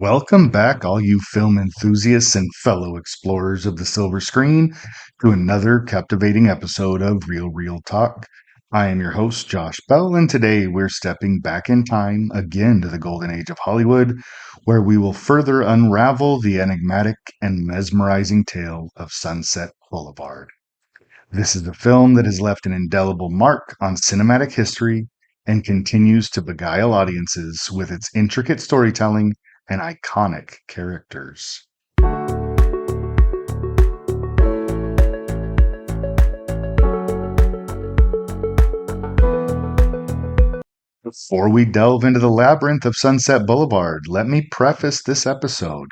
Welcome back, all you film enthusiasts and fellow explorers of the silver screen, to another captivating episode of Real Talk. I am your host, Josh Bell, and today we're stepping back in time again to the golden age of Hollywood, where we will further unravel the enigmatic and mesmerizing tale of Sunset Boulevard. This is a film that has left an indelible mark on cinematic history and continues to beguile audiences with its intricate storytelling and iconic characters. Before we delve into the labyrinth of Sunset Boulevard, let me preface this episode.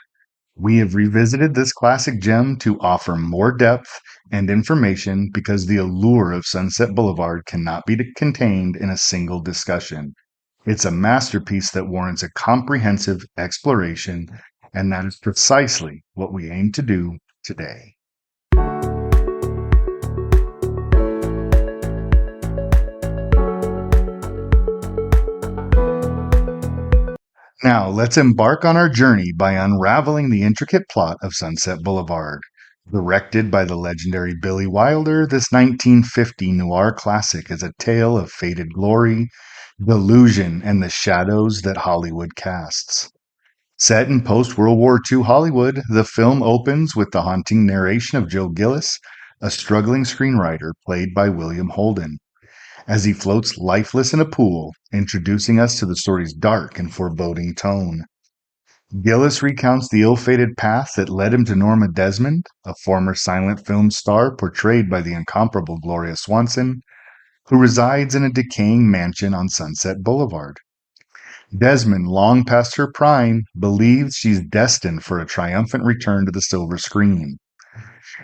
We have revisited this classic gem to offer more depth and information because the allure of Sunset Boulevard cannot be contained in a single discussion. It's a masterpiece that warrants a comprehensive exploration, and that is precisely what we aim to do today. Now, let's embark on our journey by unraveling the intricate plot of Sunset Boulevard. Directed by the legendary Billy Wilder, this 1950 noir classic is a tale of faded glory, delusion, and the shadows that Hollywood casts. Set in post-World War II Hollywood, the film opens with the haunting narration of Joe Gillis, a struggling screenwriter played by William Holden, as he floats lifeless in a pool, introducing us to the story's dark and foreboding tone. Gillis recounts the ill-fated path that led him to Norma Desmond, a former silent film star portrayed by the incomparable Gloria Swanson, who resides in a decaying mansion on Sunset Boulevard. Desmond, long past her prime, believes she's destined for a triumphant return to the silver screen.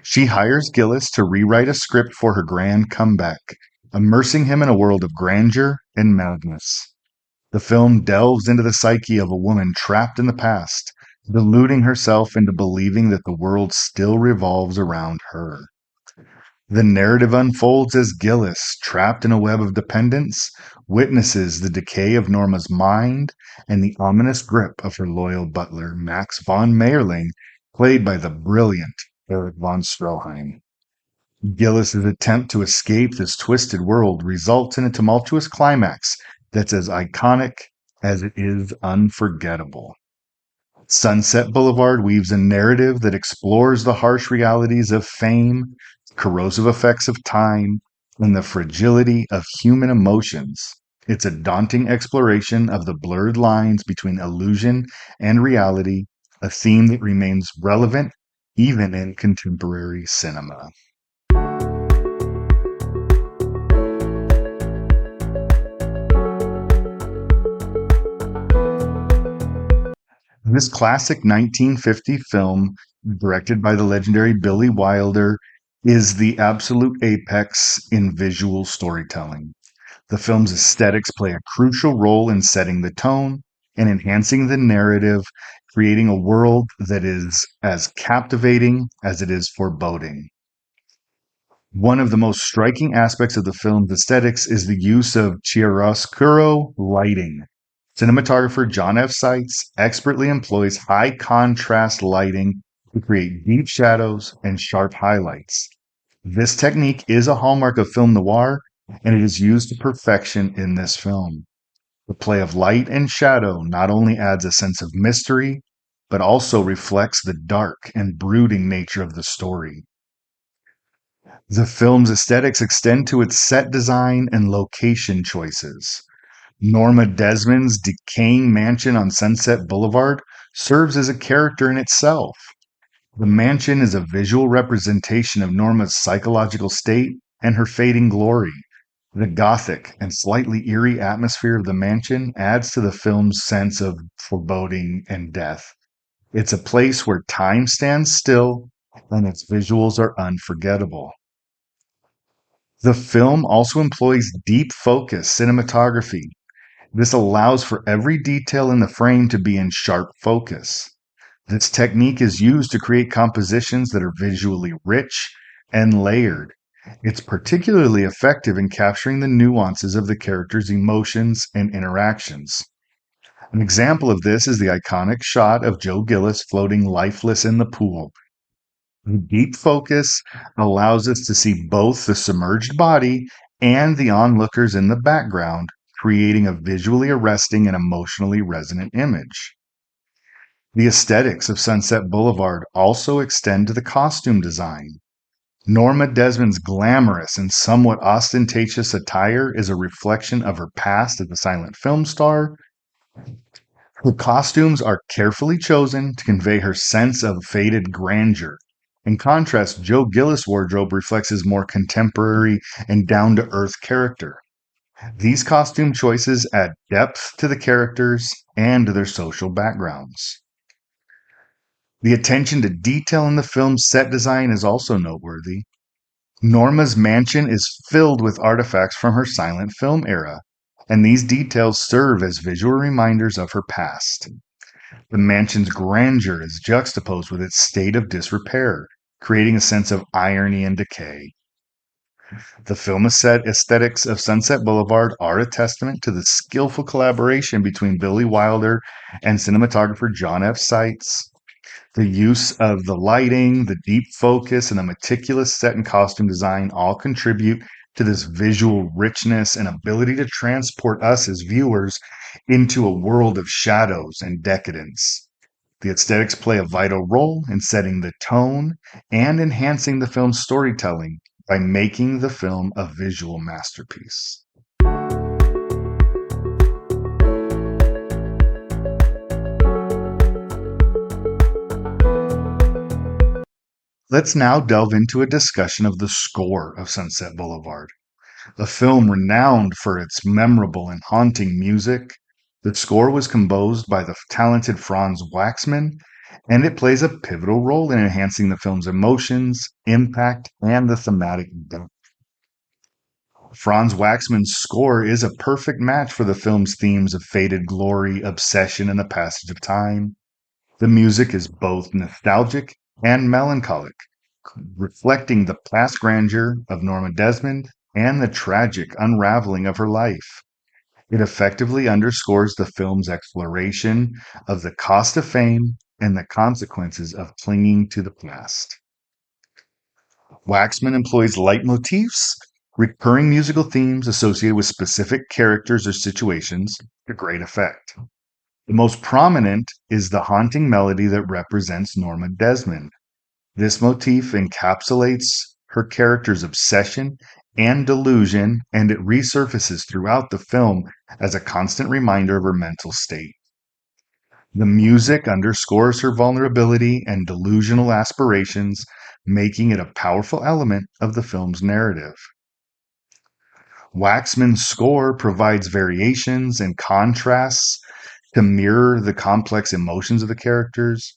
She hires Gillis to rewrite a script for her grand comeback, immersing him in a world of grandeur and madness. The film delves into the psyche of a woman trapped in the past, deluding herself into believing that the world still revolves around her. The narrative unfolds as Gillis, trapped in a web of dependence, witnesses the decay of Norma's mind and the ominous grip of her loyal butler, Max von Mayerling, played by the brilliant Erich von Stroheim. Gillis's attempt to escape this twisted world results in a tumultuous climax that's as iconic as it is unforgettable. Sunset Boulevard weaves a narrative that explores the harsh realities of fame, corrosive effects of time, and the fragility of human emotions. It's a daunting exploration of the blurred lines between illusion and reality, a theme that remains relevant even in contemporary cinema. This classic 1950 film, directed by the legendary Billy Wilder, is the absolute apex in visual storytelling. The film's aesthetics play a crucial role in setting the tone and enhancing the narrative, creating a world that is as captivating as it is foreboding. One of the most striking aspects of the film's aesthetics is the use of chiaroscuro lighting. Cinematographer John F. Seitz expertly employs high contrast lighting to create deep shadows and sharp highlights. This technique is a hallmark of film noir, and it is used to perfection in this film. The play of light and shadow not only adds a sense of mystery, but also reflects the dark and brooding nature of the story. The film's aesthetics extend to its set design and location choices. Norma Desmond's decaying mansion on Sunset Boulevard serves as a character in itself. The mansion is a visual representation of Norma's psychological state and her fading glory. The gothic and slightly eerie atmosphere of the mansion adds to the film's sense of foreboding and death. It's a place where time stands still and its visuals are unforgettable. The film also employs deep focus cinematography. This allows for every detail in the frame to be in sharp focus. This technique is used to create compositions that are visually rich and layered. It's particularly effective in capturing the nuances of the characters' emotions and interactions. An example of this is the iconic shot of Joe Gillis floating lifeless in the pool. The deep focus allows us to see both the submerged body and the onlookers in the background, creating a visually arresting and emotionally resonant image. The aesthetics of Sunset Boulevard also extend to the costume design. Norma Desmond's glamorous and somewhat ostentatious attire is a reflection of her past as a silent film star. Her costumes are carefully chosen to convey her sense of faded grandeur. In contrast, Joe Gillis' wardrobe reflects his more contemporary and down to earth character. These costume choices add depth to the characters and to their social backgrounds. The attention to detail in the film's set design is also noteworthy. Norma's mansion is filled with artifacts from her silent film era, and these details serve as visual reminders of her past. The mansion's grandeur is juxtaposed with its state of disrepair, creating a sense of irony and decay. The film aesthetics of Sunset Boulevard are a testament to the skillful collaboration between Billy Wilder and cinematographer John F. Seitz. The use of the lighting, the deep focus, and the meticulous set and costume design all contribute to this visual richness and ability to transport us as viewers into a world of shadows and decadence. The aesthetics play a vital role in setting the tone and enhancing the film's storytelling by making the film a visual masterpiece. Let's now delve into a discussion of the score of Sunset Boulevard. A film renowned for its memorable and haunting music, the score was composed by the talented Franz Waxman, and it plays a pivotal role in enhancing the film's emotions, impact, and the thematic depth. Franz Waxman's score is a perfect match for the film's themes of faded glory, obsession, and the passage of time. The music is both nostalgic and melancholic, reflecting the past grandeur of Norma Desmond and the tragic unraveling of her life. It effectively underscores the film's exploration of the cost of fame and the consequences of clinging to the past. Waxman employs leitmotifs, recurring musical themes associated with specific characters or situations, to great effect. The most prominent is the haunting melody that represents Norma Desmond. This motif encapsulates her character's obsession and delusion, and it resurfaces throughout the film as a constant reminder of her mental state. The music underscores her vulnerability and delusional aspirations, making it a powerful element of the film's narrative. Waxman's score provides variations and contrasts to mirror the complex emotions of the characters.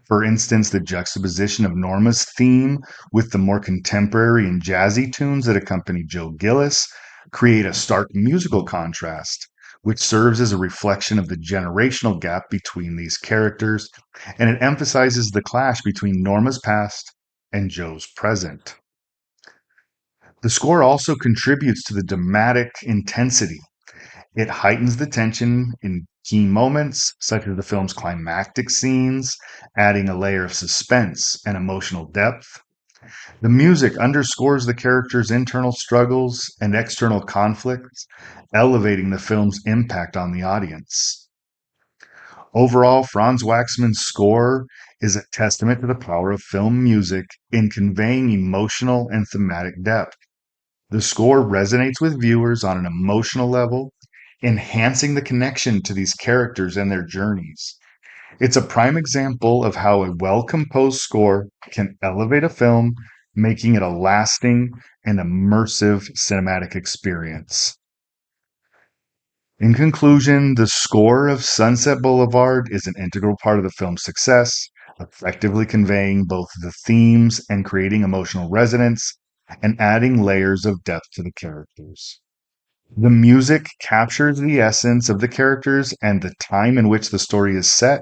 For instance, the juxtaposition of Norma's theme with the more contemporary and jazzy tunes that accompany Joe Gillis create a stark musical contrast, which serves as a reflection of the generational gap between these characters, and it emphasizes the clash between Norma's past and Joe's present. The score also contributes to the dramatic intensity. It heightens the tension in key moments, such as the film's climactic scenes, adding a layer of suspense and emotional depth. The music underscores the characters' internal struggles and external conflicts, elevating the film's impact on the audience. Overall, Franz Waxman's score is a testament to the power of film music in conveying emotional and thematic depth. The score resonates with viewers on an emotional level, enhancing the connection to these characters and their journeys. It's a prime example of how a well composed score can elevate a film, making it a lasting and immersive cinematic experience. In conclusion, the score of Sunset Boulevard is an integral part of the film's success, effectively conveying both the themes and creating emotional resonance and adding layers of depth to the characters. The music captures the essence of the characters and the time in which the story is set,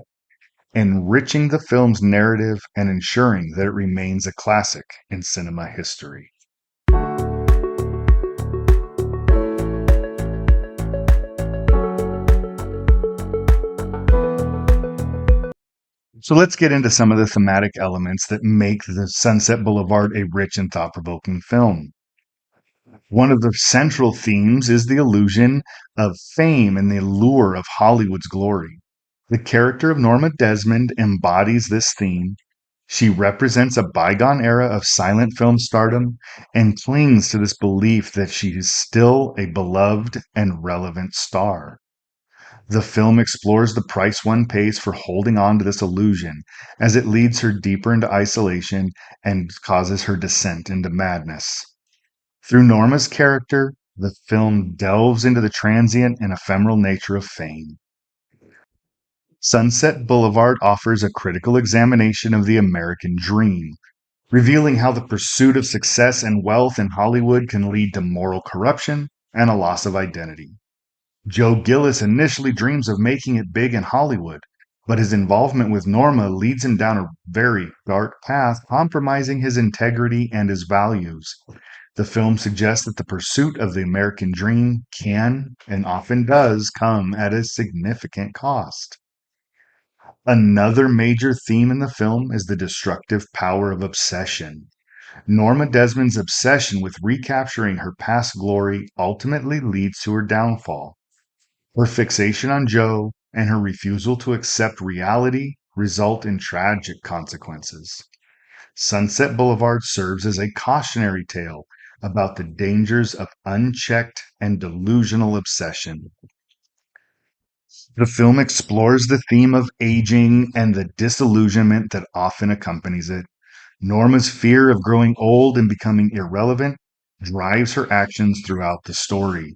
enriching the film's narrative and ensuring that it remains a classic in cinema history. So let's get into some of the thematic elements that make the Sunset Boulevard a rich and thought provoking film. One of the central themes is the illusion of fame and the allure of Hollywood's glory. The character of Norma Desmond embodies this theme. She represents a bygone era of silent film stardom and clings to this belief that she is still a beloved and relevant star. The film explores the price one pays for holding on to this illusion as it leads her deeper into isolation and causes her descent into madness. Through Norma's character, the film delves into the transient and ephemeral nature of fame. Sunset Boulevard offers a critical examination of the American dream, revealing how the pursuit of success and wealth in Hollywood can lead to moral corruption and a loss of identity. Joe Gillis initially dreams of making it big in Hollywood, but his involvement with Norma leads him down a very dark path, compromising his integrity and his values. The film suggests that the pursuit of the American dream can and often does come at a significant cost. Another major theme in the film is the destructive power of obsession. Norma Desmond's obsession with recapturing her past glory ultimately leads to her downfall. Her fixation on Joe and her refusal to accept reality result in tragic consequences. Sunset Boulevard serves as a cautionary tale about the dangers of unchecked and delusional obsession. The film explores the theme of aging and the disillusionment that often accompanies it. Norma's fear of growing old and becoming irrelevant drives her actions throughout the story.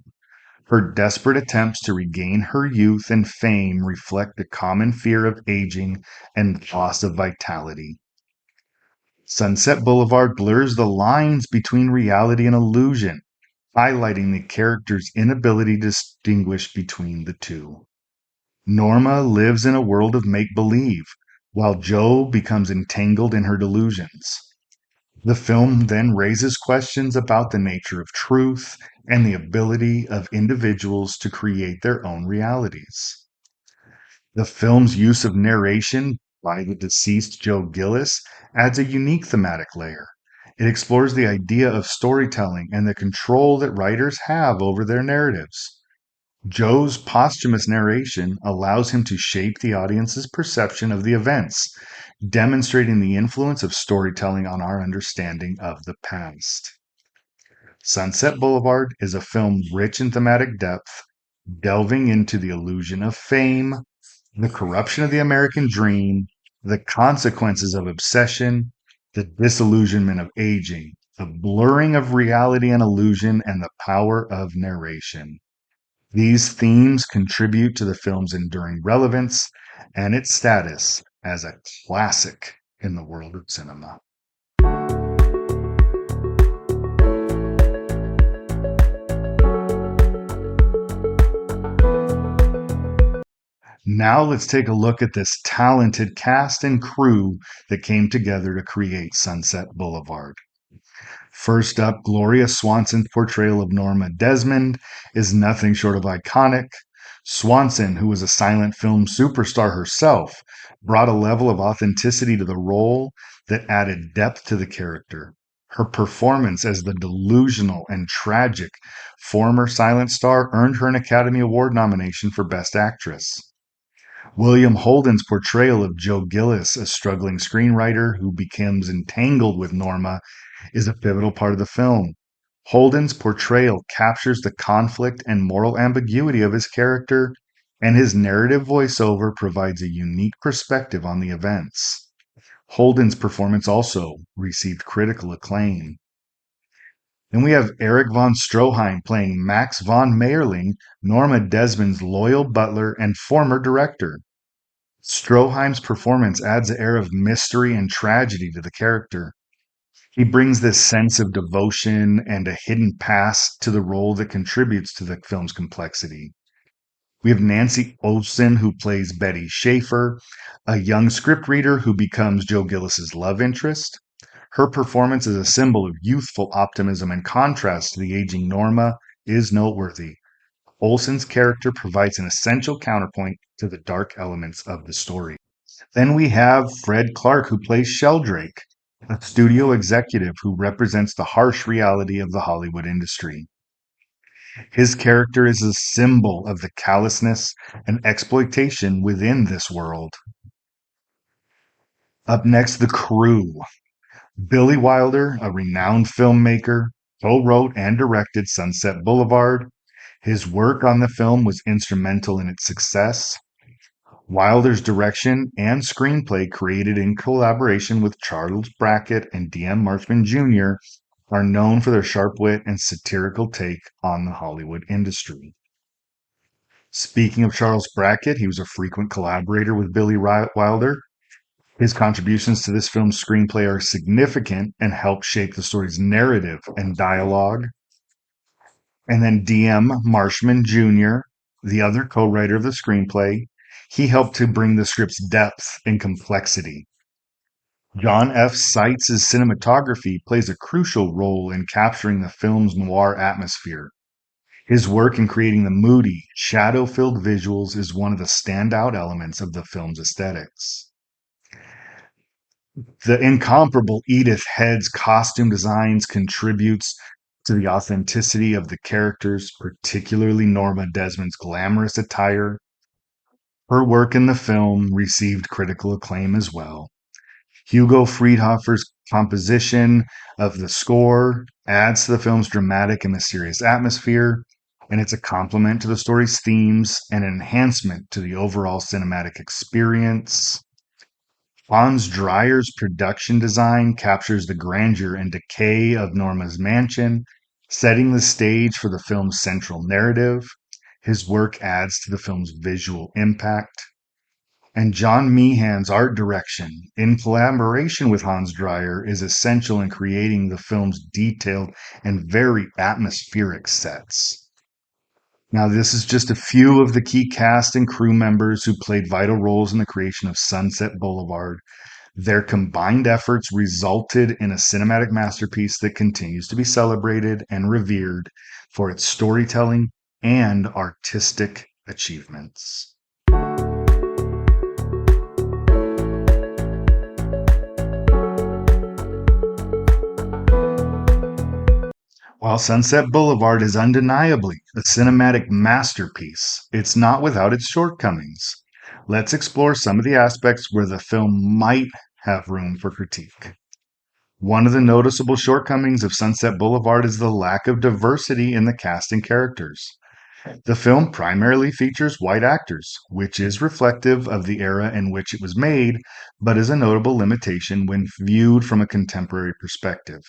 Her desperate attempts to regain her youth and fame reflect the common fear of aging and loss of vitality. Sunset Boulevard blurs the lines between reality and illusion, highlighting the character's inability to distinguish between the two. Norma lives in a world of make believe, while Joe becomes entangled in her delusions. The film then raises questions about the nature of truth and the ability of individuals to create their own realities. The film's use of narration by the deceased Joe Gillis adds a unique thematic layer. It explores the idea of storytelling and the control that writers have over their narratives. Joe's posthumous narration allows him to shape the audience's perception of the events, demonstrating the influence of storytelling on our understanding of the past. Sunset Boulevard is a film rich in thematic depth, delving into the illusion of fame, the corruption of the American dream, the consequences of obsession, the disillusionment of aging, the blurring of reality and illusion, and the power of narration. These themes contribute to the film's enduring relevance and its status as a classic in the world of cinema. Now let's take a look at this talented cast and crew that came together to create Sunset Boulevard. First up, Gloria Swanson's portrayal of Norma Desmond is nothing short of iconic. Swanson, who was a silent film superstar herself, brought a level of authenticity to the role that added depth to the character. Her performance as the delusional and tragic former silent star earned her an Academy Award nomination for Best Actress. William Holden's portrayal of Joe Gillis, a struggling screenwriter who becomes entangled with Norma, is a pivotal part of the film. Holden's portrayal captures the conflict and moral ambiguity of his character, and his narrative voiceover provides a unique perspective on the events. Holden's performance also received critical acclaim. Then we have Eric von Stroheim playing Max von Mayerling, Norma Desmond's loyal butler and former director. Stroheim's performance adds an air of mystery and tragedy to the character. He brings this sense of devotion and a hidden past to the role that contributes to the film's complexity. We have Nancy Olsen, who plays Betty Schaefer, a young scriptreader who becomes Joe Gillis's love interest. Her performance as a symbol of youthful optimism and contrast to the aging Norma is noteworthy. Olsen's character provides an essential counterpoint to the dark elements of the story. Then we have Fred Clark, who plays Sheldrake, a studio executive who represents the harsh reality of the Hollywood industry. His character is a symbol of the callousness and exploitation within this world. Up next, the crew. Billy Wilder, a renowned filmmaker, co-wrote and directed Sunset Boulevard. His work on the film was instrumental in its success. Wilder's direction and screenplay, created in collaboration with Charles Brackett and D.M. Marshman Jr., are known for their sharp wit and satirical take on the Hollywood industry. Speaking of Charles Brackett, he was a frequent collaborator with Billy Wilder. His contributions to this film's screenplay are significant and help shape the story's narrative and dialogue. And then D.M. Marshman Jr., the other co-writer of the screenplay, he helped to bring the script's depth and complexity. John F. Seitz' cinematography plays a crucial role in capturing the film's noir atmosphere. His work in creating the moody, shadow-filled visuals is one of the standout elements of the film's aesthetics. The incomparable Edith Head's costume designs contributes to the authenticity of the characters, particularly Norma Desmond's glamorous attire. Her work in the film received critical acclaim as well. Hugo Friedhofer's composition of the score adds to the film's dramatic and mysterious atmosphere, and it's a complement to the story's themes and an enhancement to the overall cinematic experience. Hans Dreyer's production design captures the grandeur and decay of Norma's mansion, setting the stage for the film's central narrative. His work adds to the film's visual impact. And John Meehan's art direction, in collaboration with Hans Dreyer, is essential in creating the film's detailed and very atmospheric sets. Now, this is just a few of the key cast and crew members who played vital roles in the creation of Sunset Boulevard. Their combined efforts resulted in a cinematic masterpiece that continues to be celebrated and revered for its storytelling and artistic achievements. While Sunset Boulevard is undeniably a cinematic masterpiece, it's not without its shortcomings. Let's explore some of the aspects where the film might have room for critique. One of the noticeable shortcomings of Sunset Boulevard is the lack of diversity in the cast and characters. The film primarily features white actors, which is reflective of the era in which it was made, but is a notable limitation when viewed from a contemporary perspective.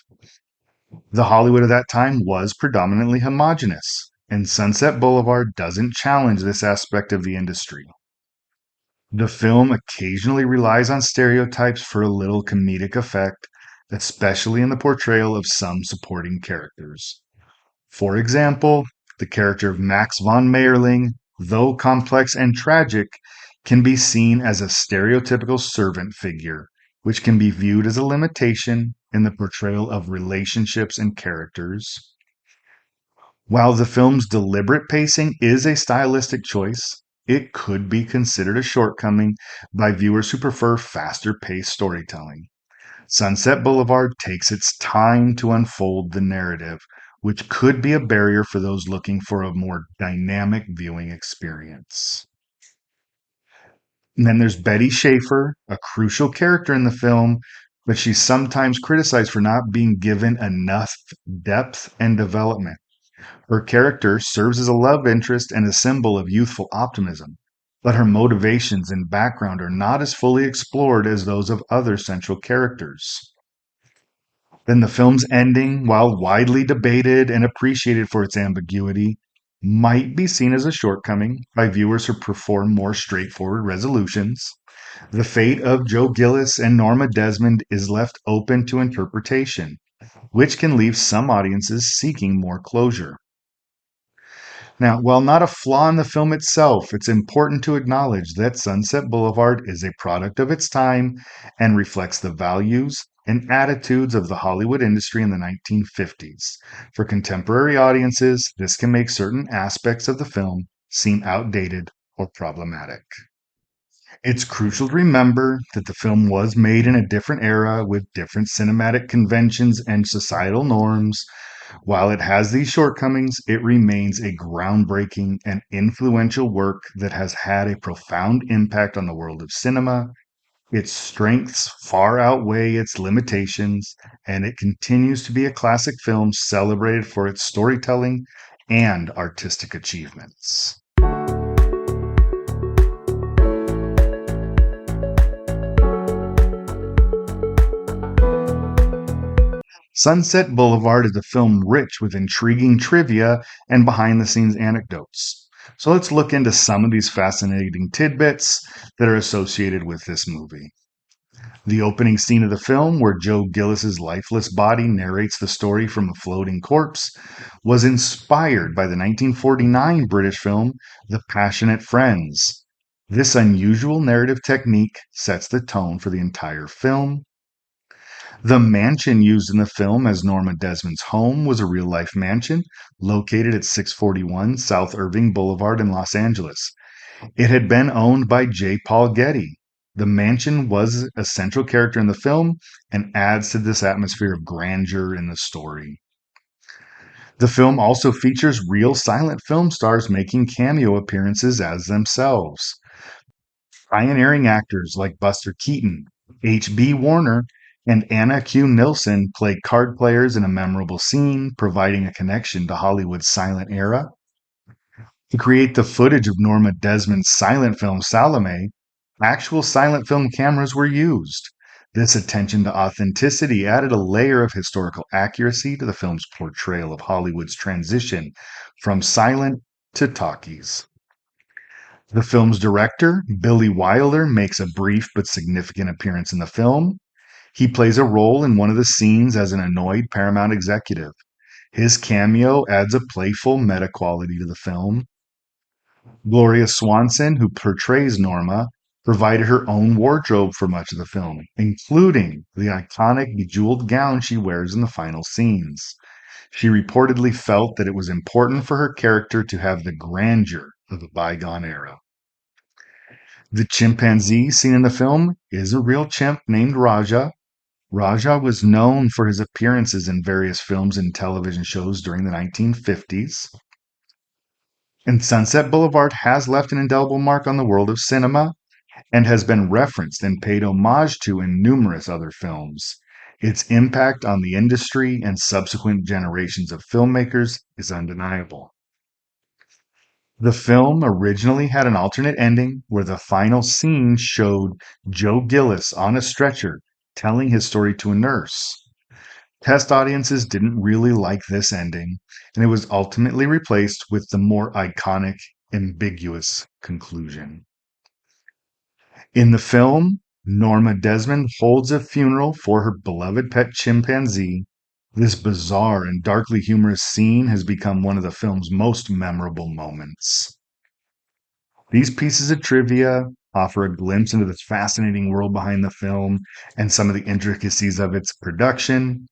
The Hollywood of that time was predominantly homogenous, and Sunset Boulevard doesn't challenge this aspect of the industry. The film occasionally relies on stereotypes for a little comedic effect, especially in the portrayal of some supporting characters. For example, the character of Max von Mayerling, though complex and tragic, can be seen as a stereotypical servant figure, which can be viewed as a limitation in the portrayal of relationships and characters. While the film's deliberate pacing is a stylistic choice, it could be considered a shortcoming by viewers who prefer faster paced storytelling. Sunset Boulevard takes its time to unfold the narrative, which could be a barrier for those looking for a more dynamic viewing experience. And then there's Betty Schaefer, a crucial character in the film, but she's sometimes criticized for not being given enough depth and development. Her character serves as a love interest and a symbol of youthful optimism, but her motivations and background are not as fully explored as those of other central characters. Then the film's ending, while widely debated and appreciated for its ambiguity, might be seen as a shortcoming by viewers who prefer more straightforward resolutions. The fate of Joe Gillis and Norma Desmond is left open to interpretation, which can leave some audiences seeking more closure. Now, while not a flaw in the film itself, it's important to acknowledge that Sunset Boulevard is a product of its time and reflects the values and attitudes of the Hollywood industry in the 1950s. For contemporary audiences, this can make certain aspects of the film seem outdated or problematic. It's crucial to remember that the film was made in a different era with different cinematic conventions and societal norms. While it has these shortcomings, it remains a groundbreaking and influential work that has had a profound impact on the world of cinema. Its strengths far outweigh its limitations, and it continues to be a classic film celebrated for its storytelling and artistic achievements. Sunset Boulevard is a film rich with intriguing trivia and behind the scenes anecdotes. So let's look into some of these fascinating tidbits that are associated with this movie. The opening scene of the film, where Joe Gillis's lifeless body narrates the story from a floating corpse, was inspired by the 1949 British film The Passionate Friends. This unusual narrative technique sets the tone for the entire film. The mansion used in the film as Norma Desmond's home was a real life mansion located at 641 South Irving Boulevard in Los Angeles. It had been owned by J. Paul Getty. The mansion was a central character in the film and adds to this atmosphere of grandeur in the story. The film also features real silent film stars making cameo appearances as themselves. Pioneering actors like Buster Keaton, H.B. Warner, and Anna Q. Nilsson played card players in a memorable scene, providing a connection to Hollywood's silent era. To create the footage of Norma Desmond's silent film Salome, actual silent film cameras were used. This attention to authenticity added a layer of historical accuracy to the film's portrayal of Hollywood's transition from silent to talkies. The film's director, Billy Wilder, makes a brief but significant appearance in the film. He plays a role in one of the scenes as an annoyed Paramount executive. His cameo adds a playful meta quality to the film. Gloria Swanson, who portrays Norma, provided her own wardrobe for much of the film, including the iconic bejeweled gown she wears in the final scenes. She reportedly felt that it was important for her character to have the grandeur of a bygone era. The chimpanzee seen in the film is a real chimp named Raja. Raja was known for his appearances in various films and television shows during the 1950s. And Sunset Boulevard has left an indelible mark on the world of cinema and has been referenced and paid homage to in numerous other films. Its impact on the industry and subsequent generations of filmmakers is undeniable. The film originally had an alternate ending where the final scene showed Joe Gillis on a stretcher telling his story to a nurse. Test audiences didn't really like this ending, and it was ultimately replaced with the more iconic, ambiguous conclusion. In the film, Norma Desmond holds a funeral for her beloved pet chimpanzee. This bizarre and darkly humorous scene has become one of the film's most memorable moments. These pieces of trivia offer a glimpse into this fascinating world behind the film and some of the intricacies of its production.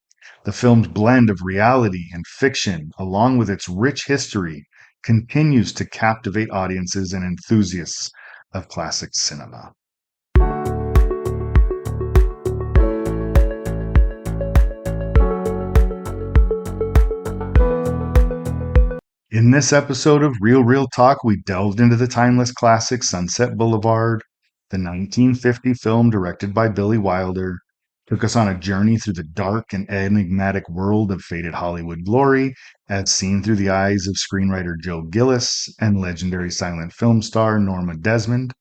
The film's blend of reality and fiction, along with its rich history, continues to captivate audiences and enthusiasts of classic cinema. In this episode of Real Talk, we delved into the timeless classic Sunset Boulevard, the 1950 film directed by Billy Wilder, took us on a journey through the dark and enigmatic world of faded Hollywood glory, as seen through the eyes of screenwriter Joe Gillis and legendary silent film star Norma Desmond.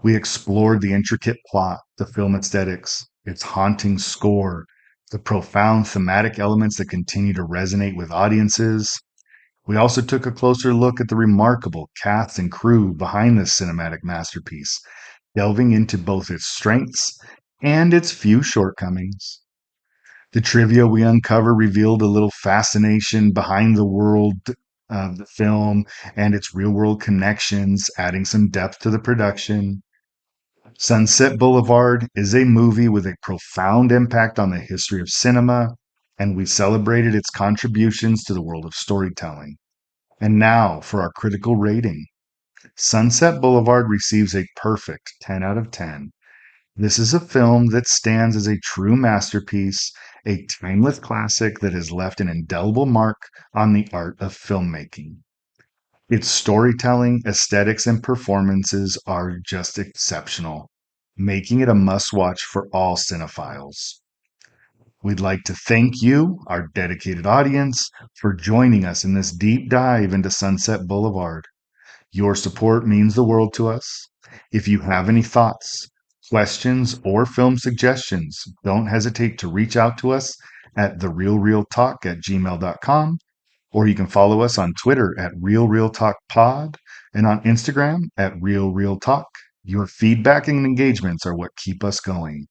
We explored the intricate plot, the film aesthetics, its haunting score, the profound thematic elements that continue to resonate with audiences. We also took a closer look at the remarkable cast and crew behind this cinematic masterpiece, delving into both its strengths and its few shortcomings. The trivia we uncovered revealed a little fascination behind the world of the film and its real world connections, adding some depth to the production. Sunset Boulevard is a movie with a profound impact on the history of cinema, and we celebrated its contributions to the world of storytelling. And now for our critical rating. Sunset Boulevard receives a perfect 10 out of 10. This is a film that stands as a true masterpiece, a timeless classic that has left an indelible mark on the art of filmmaking. Its storytelling, aesthetics, and performances are just exceptional, making it a must watch for all cinephiles. We'd like to thank you, our dedicated audience, for joining us in this deep dive into Sunset Boulevard. Your support means the world to us. If you have any thoughts, questions, or film suggestions, don't hesitate to reach out to us at therealrealtalk@gmail.com, or you can follow us on Twitter at RealRealTalkPod and on Instagram at RealRealTalk. Your feedback and engagements are what keep us going.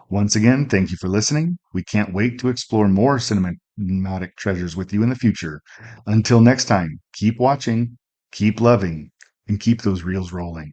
Once again, thank you for listening. We can't wait to explore more cinematic treasures with you in the future. Until next time, keep watching, keep loving, and keep those reels rolling.